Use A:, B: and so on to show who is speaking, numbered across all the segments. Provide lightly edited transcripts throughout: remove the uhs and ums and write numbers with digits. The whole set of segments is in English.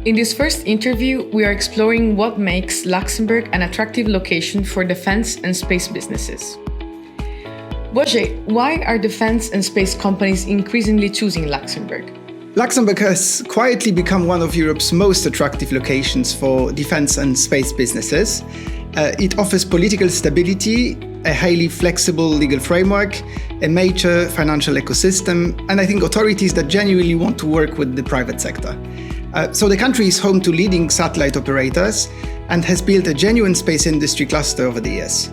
A: In this first interview, we are exploring what makes Luxembourg an attractive location for defense and space businesses. Błażej, why are defense and space companies increasingly choosing Luxembourg?
B: Luxembourg has quietly become one of Europe's most attractive locations for defense and space businesses. It offers political stability, a highly flexible legal framework, a major financial ecosystem, and I think authorities that genuinely want to work with the private sector. So the country is home to leading satellite operators and has built a genuine space industry cluster over the years.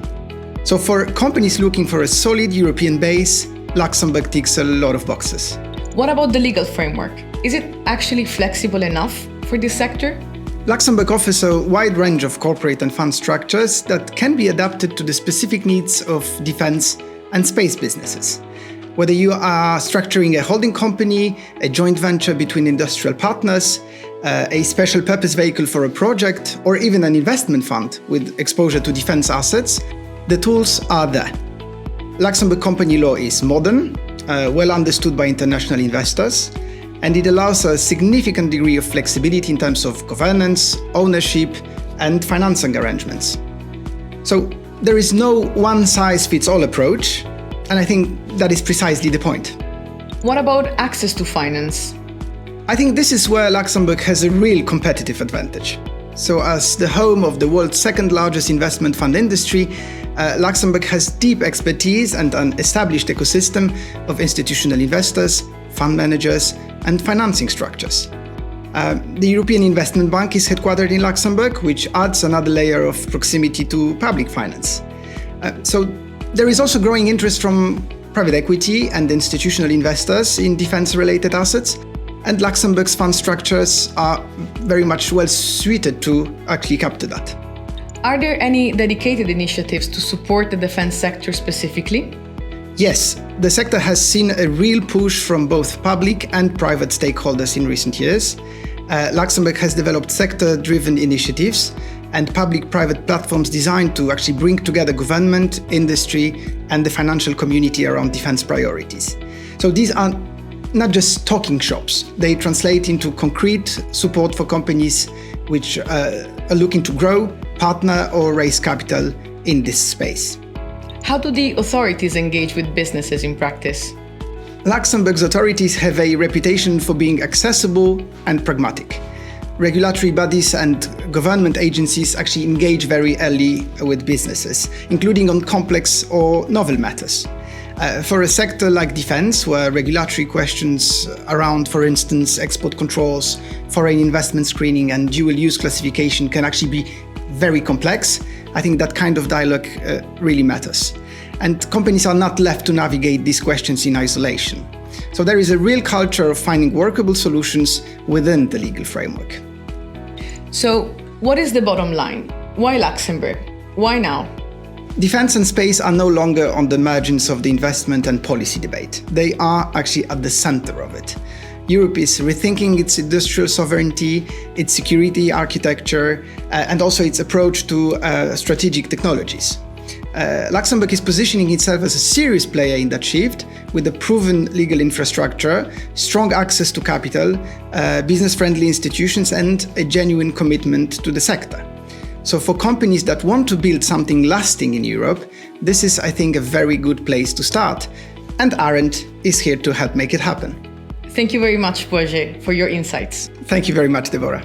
B: So for companies looking for a solid European base, Luxembourg ticks a lot of boxes.
A: What about the legal framework? Is it actually flexible enough for this sector?
B: Luxembourg offers a wide range of corporate and fund structures that can be adapted to the specific needs of defense and space businesses. Whether you are structuring a holding company, a joint venture between industrial partners, a special purpose vehicle for a project, or even an investment fund with exposure to defense assets, the tools are there. Luxembourg company law is modern, well understood by international investors, and it allows a significant degree of flexibility in terms of governance, ownership, and financing arrangements. So there is no one-size-fits-all approach, and I think that is precisely the point.
A: What about access to finance?
B: I think this is where Luxembourg has a real competitive advantage. So as the home of the world's second largest investment fund industry, Luxembourg has deep expertise and an established ecosystem of institutional investors, fund managers, and financing structures. The European Investment Bank is headquartered in Luxembourg, which adds another layer of proximity to public finance. So there is also growing interest from private equity and institutional investors in defense-related assets, and Luxembourg's fund structures are very much well suited to actually capture that.
A: Are there any dedicated initiatives to support the defense sector specifically?
B: Yes, the sector has seen a real push from both public and private stakeholders in recent years. Luxembourg has developed sector-driven initiatives and public-private platforms designed to actually bring together government, industry, and the financial community around defense priorities. So these are not just talking shops. They translate into concrete support for companies which are looking to grow, partner, or raise capital in this space.
A: How do the authorities engage with businesses in practice?
B: Luxembourg's authorities have a reputation for being accessible and pragmatic. Regulatory bodies and government agencies actually engage very early with businesses, including on complex or novel matters. For a sector like defense, where regulatory questions around, for instance, export controls, foreign investment screening, and dual-use classification can actually be very complex, I think that kind of dialogue really matters. And companies are not left to navigate these questions in isolation. So there is a real culture of finding workable solutions within the legal framework.
A: So what is the bottom line? Why Luxembourg? Why now?
B: Defense and space are no longer on the margins of the investment and policy debate. They are actually at the center of it. Europe is rethinking its industrial sovereignty, its security architecture, and also its approach to strategic technologies. Luxembourg is positioning itself as a serious player in that shift, with a proven legal infrastructure, strong access to capital, business-friendly institutions, and a genuine commitment to the sector. So for companies that want to build something lasting in Europe, this is, I think, a very good place to start. And Arendt is here to help make it happen.
A: Thank you very much, Błażej, for your insights.
B: Thank you very much, Deborah.